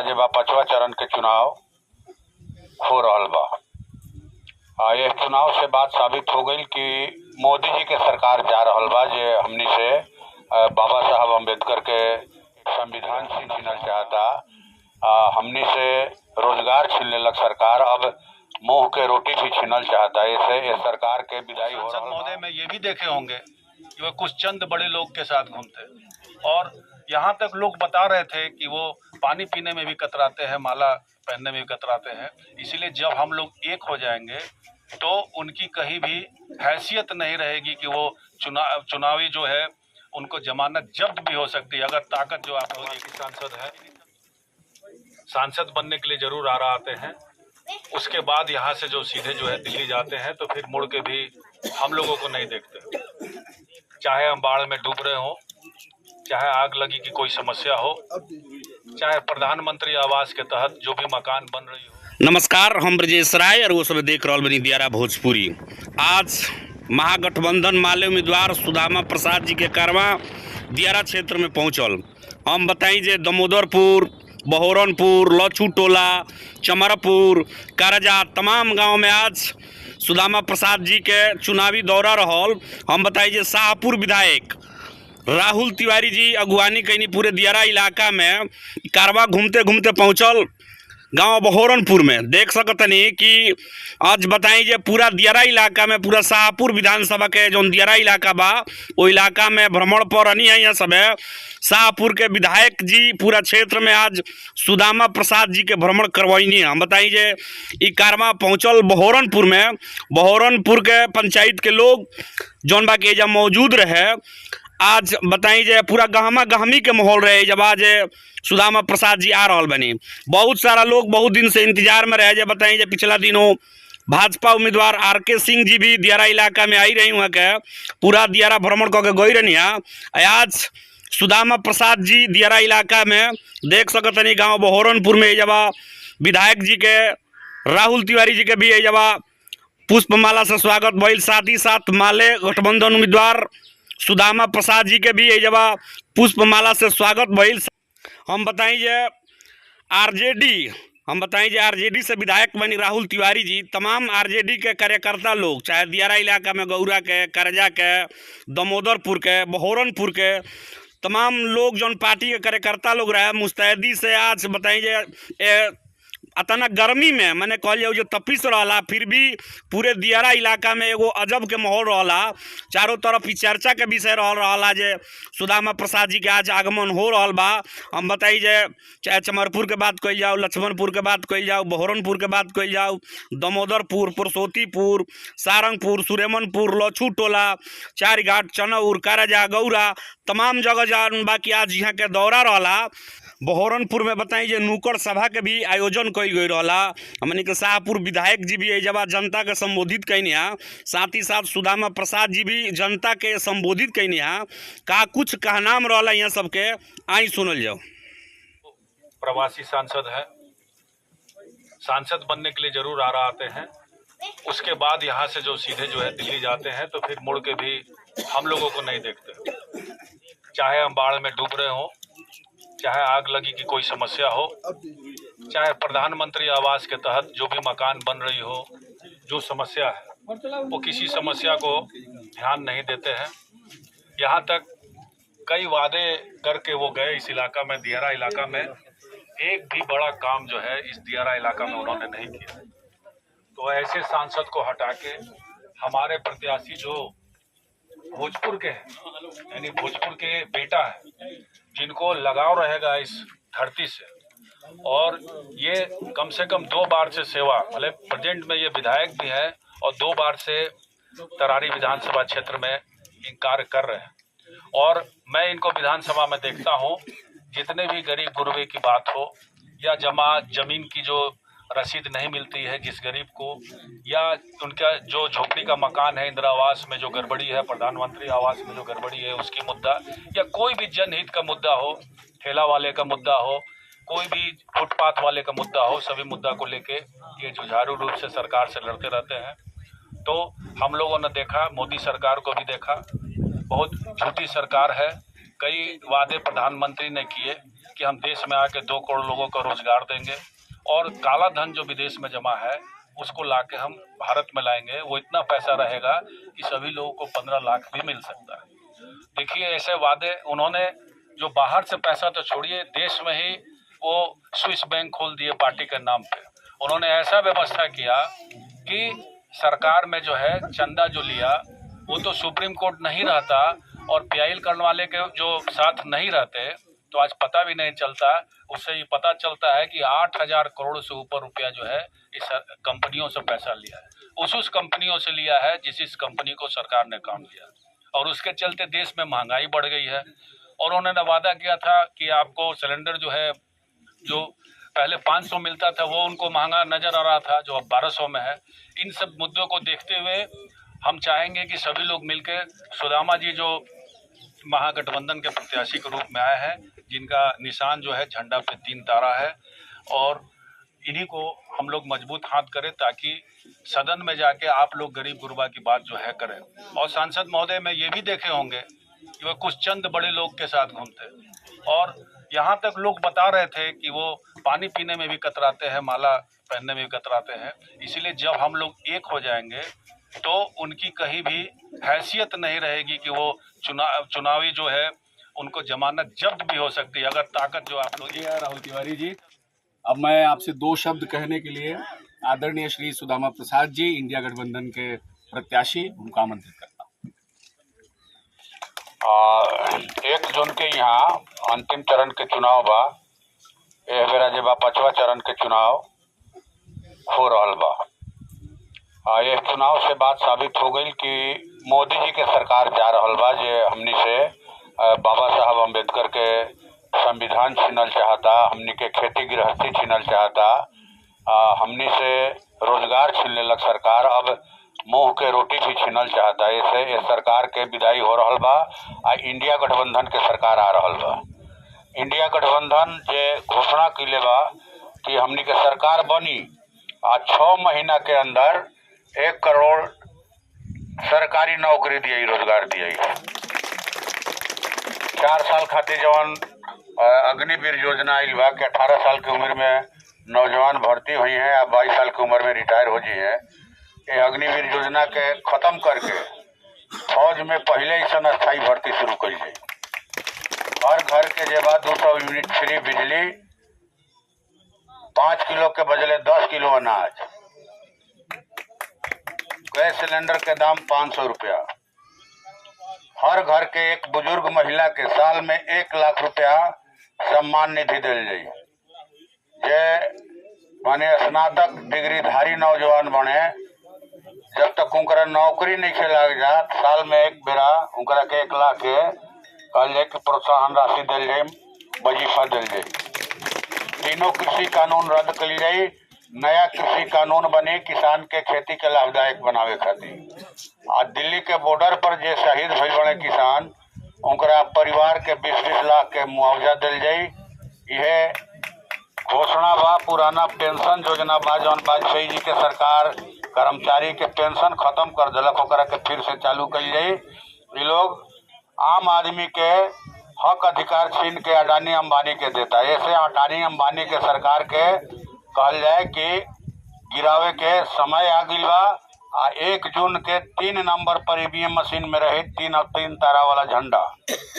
जे बा 5वां चरण के चुनाव हो रहल बा। ये चुनाव से बात साबित हो गई कि मोदी जी के सरकार जा रहल बा जे हमनी से बाबा साहब अम्बेडकर के संविधान छीनल चाहता। हमनी से रोजगार छीन लेलक सरकार, अब मुंह के रोटी भी छीनल चाहता। ऐसे ये सरकार के विदाई हो रहल बा। महोदय में ये भी देखे होंगे कि वो कुछ चंद बड़े लोग के साथ घूमते, और यहाँ तक लोग बता रहे थे कि वो पानी पीने में भी कतराते हैं, माला पहनने में भी कतराते हैं। इसीलिए जब हम लोग एक हो जाएंगे तो उनकी कहीं भी हैसियत नहीं रहेगी कि वो चुनावी जो है उनको जमानत जब्त भी हो सकती है। अगर ताकत जो आप लोग की सांसद है, सांसद बनने के लिए जरूर आरा आते हैं, उसके बाद यहाँ से जो सीधे जो है दिल्ली जाते हैं तो फिर मुड़ के भी हम लोगों को नहीं देखते। चाहे हम बाढ़ में डूब रहे हो, चाहे आग लगी की कोई समस्या हो, चाहे प्रधानमंत्री आवास के तहत जो भी मकान बन रही हो। नमस्कार, हम ब्रजेश राय और वो सब देख रहा बनी दियारा भोजपुरी। आज महागठबंधन माले उम्मीदवार सुदामा प्रसाद जी के कारवा दियारा क्षेत्र में पहुंचल। हम बताई जे दमोदरपुर, बहोरनपुर, लछू टोला, चमरपुर, करजा तमाम गांव में आज सुदामा प्रसाद जी के चुनावी दौरा रहल। हम बताई जे शाहपुर विधायक राहुल तिवारी जी अगुवानी कैनी पूरे दियारा इलाका में कारवा घूमते घूमते पहुंचल गांव बहोरनपुर में। देख सकतनी कि आज बताई जे पूरा दियारा इलाका में, पूरा शाहपुर विधानसभा के जो दियारा इलाका बा वो इलाका में भ्रमण पर अनी है। यहाँ सब है शाहपुर के विधायक जी पूरा क्षेत्र में आज सुदामा प्रसाद जी के भ्रमण करवाइनी। हम बताई जे ई कारवा पहुँचल बहोरनपुर में। बहोरनपुर के पंचायत के लोग जौन बा के जब मौजूद रहे, आज बताई जे पूरा गहमा गहमी के माहौल रहे जब आज सुदामा प्रसाद जी आ रहा बनी। बहुत सारा लोग बहुत दिन से इंतजार में रहे। जब बताई जे पिछला दिनों भाजपा उम्मीदवार RK सिंह जी भी दियारा इलाका में आई रही वहाँ के पूरा दियारा भ्रमण करके गई रही। आज सुदामा प्रसाद जी दियारा इलाका में देख सकतनी गाँव बहोरनपुर में जब विधायक जी के राहुल तिवारी जी के भी जब पुष्पमाला से स्वागत भइल, साथ ही साथ माले गठबंधन उम्मीदवार सुदामा प्रसाद जी के भी जब पुष्पमाला से स्वागत भइल। हम बताई जे RJD से विधायक बनी राहुल तिवारी जी। तमाम RJD के कार्यकर्ता लोग, चाहे दियारा इलाका में गौरा के, करजा के, दमोदरपुर के, बहोरनपुर के तमाम लोग जौन पार्टी के कार्यकर्ता लोग रहे, मुस्तैदी से आज बताई जे अतना गर्मी में मैंने कहल जाओ जो तपिस रहा, फिर भी पूरे दियारा इलाका में एगो अजब के माहौल रहा। चारों तरफ ही चर्चा के विषय रहा जे सुदामा प्रसाद जी के आज आगमन हो रहा बा। हम बताई जे चाहे चमरपुर के बात कही जाओ, लक्ष्मणपुर के बात कही जाओ, बहोरनपुर के बात कही जाओ, दमोदरपुर, पुरसोतीपुर, सारंगपुर, सुरेमनपुर, लछू टोला, चारघाट, चनौर, करजा, गौरा तमाम जगह जान बाकी आज यहाँ के दौरा रहा। बहोरनपुर में बताई जे नुक्कड़ सभा के भी आयोजन कई गई रहा। हमने के शाहपुर विधायक जी भी जब जनता के संबोधित कैनी, साथ ही साथ सुदामा प्रसाद जी भी जनता के संबोधित कैनी। का कुछ कहनाम रहा यहाँ सबके, आई सुनल जाओ। प्रवासी सांसद है, सांसद बनने के लिए जरूर आरा आते हैं, उसके बाद यहाँ से जो सीधे जो है दिल्ली जाते हैं तो फिर मुड़ के भी हम लोगों को नहीं देखते। चाहे हम बाढ़ में डूब रहे हो, चाहे आग लगी की कोई समस्या हो, चाहे प्रधानमंत्री आवास के तहत जो भी मकान बन रही हो, जो समस्या है वो किसी समस्या को ध्यान नहीं देते हैं। यहाँ तक कई वादे करके वो गए इस इलाका में, दियारा इलाका में एक भी बड़ा काम जो है इस दियारा इलाका में उन्होंने नहीं किया। तो ऐसे सांसद को हटा के हमारे प्रत्याशी जो भोजपुर के हैं, यानी भोजपुर के बेटा है, जिनको लगाव रहेगा इस धरती से, और ये कम से कम 2 बार से सेवा, मतलब प्रेजेंट में ये विधायक भी है और 2 बार से तरारी विधानसभा क्षेत्र में इन कार्य कर रहे हैं। और मैं इनको विधानसभा में देखता हूँ, जितने भी गरीब गुरबे की बात हो या जमीन की जो रसीद नहीं मिलती है जिस गरीब को, या उनका जो झोपड़ी का मकान है, इंदिरा आवास में जो गड़बड़ी है, प्रधानमंत्री आवास में जो गड़बड़ी है उसकी मुद्दा, या कोई भी जनहित का मुद्दा हो, ठेला वाले का मुद्दा हो, कोई भी फुटपाथ वाले का मुद्दा हो, सभी मुद्दा को लेके ये जुझारू रूप से सरकार से लड़ते रहते हैं। तो हम लोगों ने देखा, मोदी सरकार को भी देखा, बहुत झूठी सरकार है। कई वादे प्रधानमंत्री ने किए कि हम देश में आके 2 करोड़ लोगों को रोजगार देंगे और काला धन जो विदेश में जमा है उसको लाके हम भारत में लाएंगे। वो इतना पैसा रहेगा कि सभी लोगों को 15 लाख भी मिल सकता है। देखिए, ऐसे वादे उन्होंने जो बाहर से पैसा तो छोड़िए, देश में ही वो स्विस बैंक खोल दिए पार्टी के नाम पे। उन्होंने ऐसा व्यवस्था किया कि सरकार में जो है चंदा जो लिया वो तो सुप्रीम कोर्ट नहीं रहता और पीआईएल करने वाले के जो साथ नहीं रहते तो आज पता भी नहीं चलता। उससे ये पता चलता है कि 8,000 करोड़ से ऊपर रुपया जो है इस कंपनियों से पैसा लिया है। उस कंपनियों से लिया है जिस कंपनी को सरकार ने काम दिया और उसके चलते देश में महंगाई बढ़ गई है। और उन्होंने वादा किया था कि आपको सिलेंडर जो है, जो पहले 500 मिलता था वो उनको महंगा नजर आ रहा था, जो अब 1200 में है। इन सब मुद्दों को देखते हुए हम चाहेंगे कि सभी लोग मिलकर सुदामा जी जो महागठबंधन के प्रत्याशी के रूप में आए हैं, जिनका निशान जो है झंडा पे 3 तारा है, और इन्हीं को हम लोग मजबूत हाथ करें ताकि सदन में जाके आप लोग गरीब गुरबा की बात जो है करें। और सांसद महोदय में ये भी देखे होंगे कि वो कुछ चंद बड़े लोग के साथ घूमते और यहाँ तक लोग बता रहे थे कि वो पानी पीने में भी कतराते हैं, माला पहनने में भी कतराते हैं। इसीलिए जब हम लोग एक हो जाएंगे तो उनकी कहीं भी हैसियत नहीं रहेगी कि वो चुनावी जो है उनको जमानत जब्त भी हो सकती है अगर ताकत जो आप लोग। राहुल तिवारी जी, अब मैं आपसे 2 शब्द कहने के लिए आदरणीय श्री सुदामा प्रसाद जी, इंडिया गठबंधन के प्रत्याशी, उनको आमंत्रित करता हूँ। 1 जून के यहाँ अंतिम चरण के चुनाव बा। एह बेरा जे बा 5वां चरण के चुनाव हो रहल बा। यह चुनाव से बात साबित हो गई कि मोदी जी के सरकार जा रहल बा जे हमनी से बाबा साहब अम्बेडकर के संविधान छीनल चाहता, हमनी के खेती गृहस्थी छीनल चाहता, हमनी से रोजगार छीन लेलक सरकार, अब मुंह के रोटी भी छीनल चाहता। ऐसे इस सरकार के विदाई हो रहल बा। इंडिया गठबंधन के सरकार आ रहल बा। इंडिया गठबंधन जे घोषणा कइले बा कि हमनी के सरकार बनी 6 महीना के अंदर 1 करोड़ सरकारी नौकरी दिए, रोजगार दिए। 4 साल खातिर जवन अग्निवीर योजना आइल बा कि 18 साल की उम्र में नौजवान भर्ती हुई हैं या 22 साल की उम्र में रिटायर हो जी हैं। ये अग्निवीर योजना के खत्म करके फौज में पहले ही अस्थायी भर्ती शुरू करी जाए। हर घर के जे बाद 200 यूनिट फ्री बिजली, 5 किलो के बदले 10 किलो अनाज, गैस सिलेंडर के दाम 500 रुपया, हर घर के एक बुजुर्ग महिला के साल में 1 लाख रुपया सम्मान निधि दिल जाई। जे माने स्नातक डिग्रीधारी नौजवान बने, जब तक उनका नौकरी नहीं लग जात, साल में एक बेरा उनका के 1 लाख के कहल जाए कि प्रोत्साहन राशि दिल जाए, वजीफा दिल जाए। तीनों कृषि कानून रद्द कल जाए, नया कृषि कानून बने किसान के खेती के लाभदायक बनावे खातिर। आज दिल्ली के बॉर्डर पर जे शहीद भइल बड़े किसान, उनका परिवार के 20-20 लाख के मुआवजा दिल जाए। यह घोषणा बा। पुराना पेंशन योजना बा जौन वाजपेयी जी के सरकार कर्मचारी के पेंशन खत्म कर दिलक, ओकरा के फिर से चालू कल जाए। ये लोग आम आदमी के हक अधिकार छीन के अडानी अंबानी के देता। ऐसे अडानी अंबानी के सरकार के कहल जाए कि गिरावे के समय आ गई बा। 1 जून के 3 नंबर पर ईवीएम मशीन में रहे 3 तारा वाला झंडा,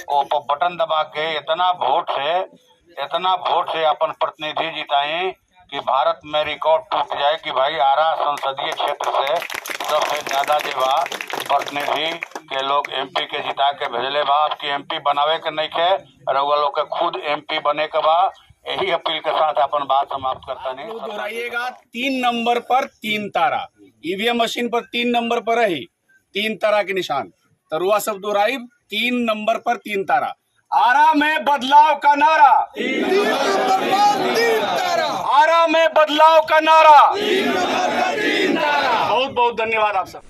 वो बटन दबा के इतना वोट से अपन प्रतिनिधि जिताई कि भारत में रिकॉर्ड टूट जाए कि भाई आरा संसदीय क्षेत्र से सबसे ज्यादा जो बा प्रतिनिधि के लोग एमपी के जिता के भेजले बा। आपकी एमपी बनावे के नहीं के, रउआ लोग के खुद एमपी बने के बा। यही अपील के साथ अपन बात समाप्त करता नहीं। तो दोहराइएगा, 3 नंबर पर 3 तारा, ईवीएम मशीन पर 3 नंबर पर है 3 तारा के निशान। तरुआ सब दोहराई, 3 नंबर पर 3 तारा। आरा में बदलाव का नारा, आरा में बदलाव का नारा। बहुत बहुत धन्यवाद आप सब।